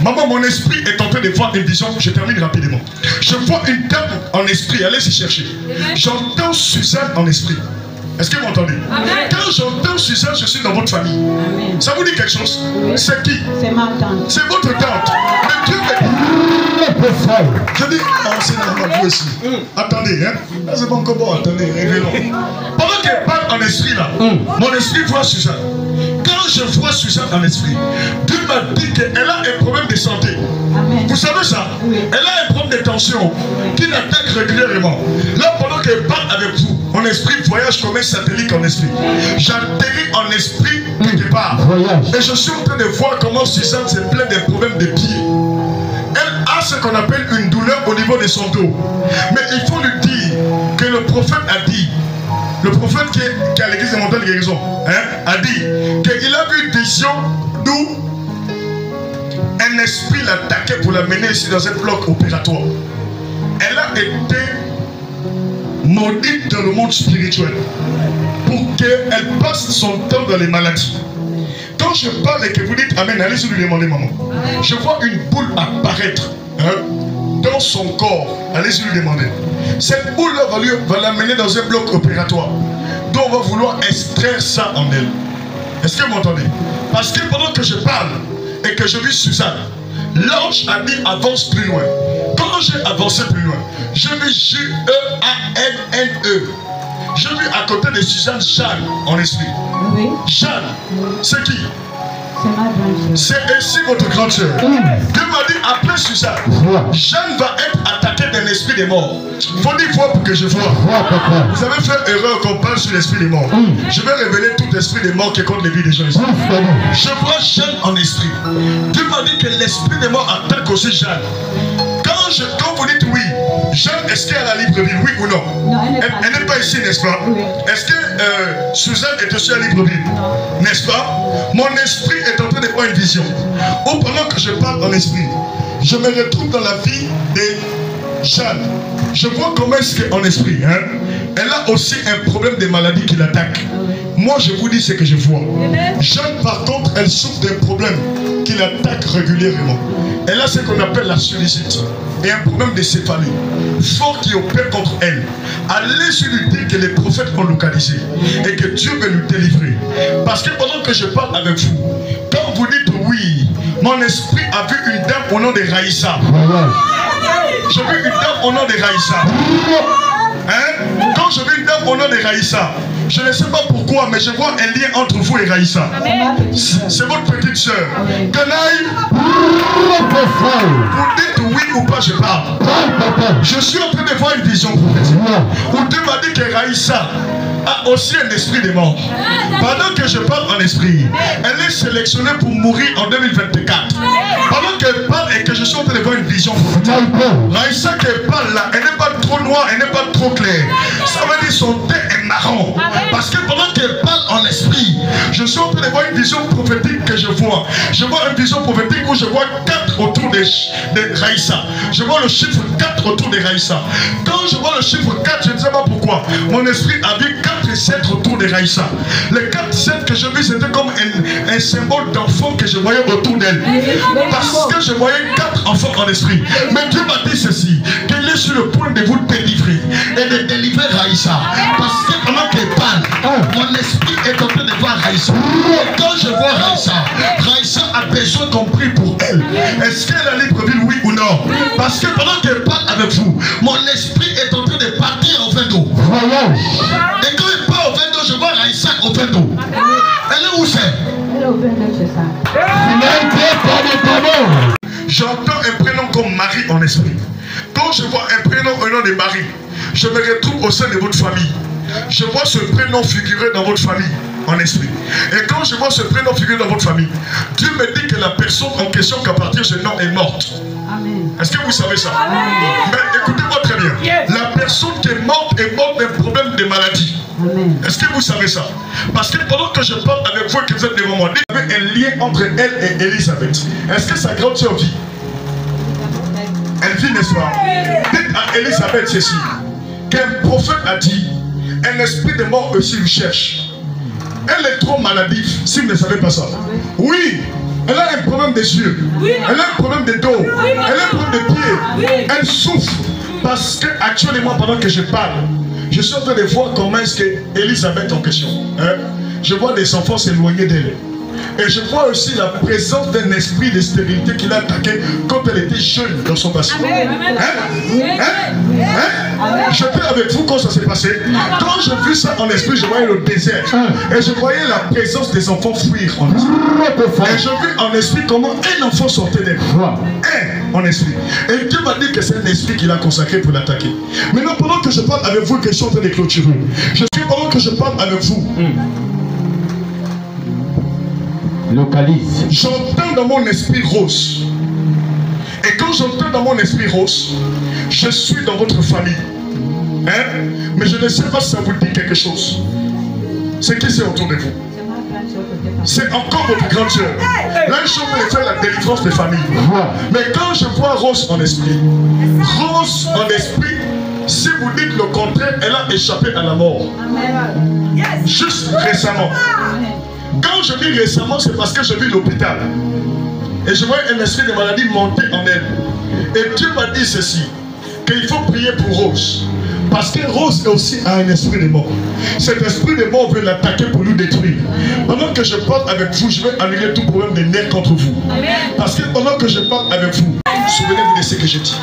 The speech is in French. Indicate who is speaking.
Speaker 1: Maman, mon esprit est en train de voir une vision. Je termine rapidement. Je vois une dame en esprit. Allez s'y chercher. J'entends Suzanne en esprit. Est-ce que vous m'entendez? Quand j'entends Suzanne, je suis dans votre famille. Amen. Ça vous dit quelque chose? Oui. C'est qui? C'est ma tante. C'est votre tante. Mais Dieu me dit. Je dis, c'est normal, vous aussi. Attendez, hein? C'est bon, comment? Attendez, révélons. Pendant qu'elle parle en esprit là, mon esprit voit Suzanne. Quand je vois Suzanne en esprit, Dieu m'a dit qu'elle a un problème de santé. Amen. Vous savez ça? Oui. Elle a un problème de tension qui l'attaque régulièrement. Là, pendant qu'elle parle avec vous, mon esprit voyage comme un satellite en esprit. J'atterris en esprit quelque part. Et je suis en train de voir comment Suzanne se plaint des problèmes de pieds. Elle a ce qu'on appelle une douleur au niveau de son dos. Mais il faut lui dire que le prophète a dit, le prophète qui est à l'église de Montagne de Guérison, a dit qu'il a vu une vision d'où un esprit l'attaquait pour la mener ici dans un bloc opératoire. Elle a été maudite dans le monde spirituel pour qu'elle passe son temps dans les maladies. Quand je parle et que vous dites Amen, allez-y lui demander maman. Je vois une boule apparaître dans son corps. Allez-y lui demander. Cette boule va l'amener dans un bloc opératoire. Donc on va vouloir extraire ça en elle. Est-ce que vous m'entendez? Parce que pendant que je parle et que je vis Suzanne, l'ange a dit avance plus loin. Quand j'ai avancé plus loin, je vis J-E-A-N-N-E. Je vis à côté de Suzanne Jeanne en esprit. Oui. Jeanne, c'est qui? C'est ainsi votre grande soeur. Dieu m'a dit appelez Suzanne. Jeanne va être attaquée d'un esprit des morts. Il faut 10 fois pour que je vois. Vous avez fait erreur qu'on parle sur l'esprit des morts. Je vais révéler tout esprit des morts qui est contre les vies des gens ici. Je vois Jeanne en esprit. Dieu m'a dit que l'esprit des morts attaque aussi Jeanne. Quand vous dites oui, Jeanne, est-ce qu'elle a Libreville, oui ou non? Non, elle n'est pas ici, n'est-ce pas? Oui. Est-ce que Suzanne est aussi à Libreville? N'est-ce pas? Mon esprit est en train de voir une vision. Ou pendant que je parle en esprit, je me retrouve dans la vie de Jeanne. Je vois comment est-ce qu'en esprit, elle a aussi un problème de maladie qui l'attaque. Moi, je vous dis ce que je vois. Jeanne, par contre, elle souffre d'un problème qui l'attaque régulièrement. Elle a ce qu'on appelle la sollicite et un problème de céphalie fort qui opère contre elle. Allez sur lui dire que les prophètes vont localiser et que Dieu veut lui délivrer. Parce que pendant que je parle avec vous, quand vous dites oui, mon esprit a vu une dame au nom de Raïssa. J'ai vu une dame au nom de Raïssa. Quand je vis une dame au nom de Raïssa, je ne sais pas pourquoi, mais je vois un lien entre vous et Raïssa. C'est votre petite soeur. Canaille, vous dites oui ou pas, je parle. Je suis en train de voir une vision prophétique. Où Dieu m'a dit que Raïssa a aussi un esprit de mort. Pendant que je parle en esprit, elle est sélectionnée pour mourir en 2024. Pendant qu'elle parle et que je suis en train de voir une vision prophétique, Raïssa qu'elle parle là, elle n'est pas trop noire, elle n'est pas trop claire. Ça veut dire son teint est marron. Parce que pendant qu'elle parle en esprit, je suis en train de voir une vision prophétique que je vois. Je vois une vision prophétique où je vois 4 autour de Raïssa. Je vois le chiffre 4 autour de Raïssa. Quand je vois le chiffre 4, je ne sais pas pourquoi, mon esprit a vu 4 et 7 autour de Raïssa. Les 4 et 7 que je vis, c'était comme un symbole d'enfant que je voyais autour d'elle. Parce que je voyais 4 enfants en esprit. Mais Dieu m'a dit ceci, qu'elle est sur le point de vous délivrer et de délivrer Raïssa. Parce que pendant qu'elle parle, mon esprit est en train de voir Raïssa. Et quand je vois Raïssa, Raïssa a besoin qu'on prie pour elle. Est-ce qu'elle a Libreville, oui ou non? Parce que pendant qu'elle parle avec vous, mon esprit est en train de partir au vin d'eau. Et quand elle part au vin d'eau, je vois Raïssa au vin d'eau. Elle est où c'est? Elle est au vin d'eau, c'est ça. J'entends un prénom comme Marie en esprit. Quand je vois un prénom au nom de Marie, je me retrouve au sein de votre famille. Je vois ce prénom figurer dans votre famille en esprit. Et quand je vois ce prénom figurer dans votre famille, Dieu me dit que la personne en question qu'à partir de ce nom est morte. Est-ce que vous savez ça? Mais écoutez-moi très bien. La personne qui est morte d'un problème de maladie. Est-ce que vous savez ça? Parce que pendant que je parle avec vous et que vous êtes devant moi, il y avait un lien entre elle et Elisabeth. Est-ce que sa grande soeur vit? Elle vit, n'est-ce pas? Dites à Elisabeth ceci, qu'un prophète a dit, un esprit de mort aussi lui cherche. Elle est trop maladive, si vous ne savez pas ça. Oui, Elle a un problème des yeux. Elle a un problème de dos. Elle a un problème de pieds. Elle souffre parce que actuellement, pendant que je parle, je suis en train de voir comment est-ce que Elisabeth en question. Je vois des enfants s'éloigner d'elle. Et je vois aussi la présence d'un esprit de stérilité qui l'a attaqué quand elle était jeune dans son passé. Je peux avec vous quand ça s'est passé. Quand j'ai vu ça en esprit, je voyais le désert. Et je voyais la présence des enfants fuir en esprit. Et je vis en esprit comment un enfant sortait d'elle. En esprit. Et Dieu m'a dit que c'est un esprit qu'il a consacré pour l'attaquer. Maintenant, pendant que je parle avec vous, que je suis en train de clôturer, pendant que je parle avec vous,
Speaker 2: localise.
Speaker 1: J'entends dans mon esprit rose. Et quand j'entends dans mon esprit rose, je suis dans votre famille. Mais je ne sais pas si ça vous dit quelque chose. C'est qui c'est autour de vous? C'est encore votre grande soeur. Là, je suis en train de faire la délivrance des familles. Mais quand je vois rose en esprit, si vous dites le contraire, elle a échappé à la mort. Juste récemment. Quand je dis récemment, c'est parce que je vis l'hôpital. Et je vois un esprit de maladie monter en elle. Et Dieu m'a dit ceci, qu'il faut prier pour Rose. Parce que Rose aussi a un esprit de mort. Cet esprit de mort veut l'attaquer pour nous détruire. Pendant que je parle avec vous, je vais annuler tout problème de nerfs contre vous. Parce que pendant que je parle avec vous, souvenez-vous de ce que je dis.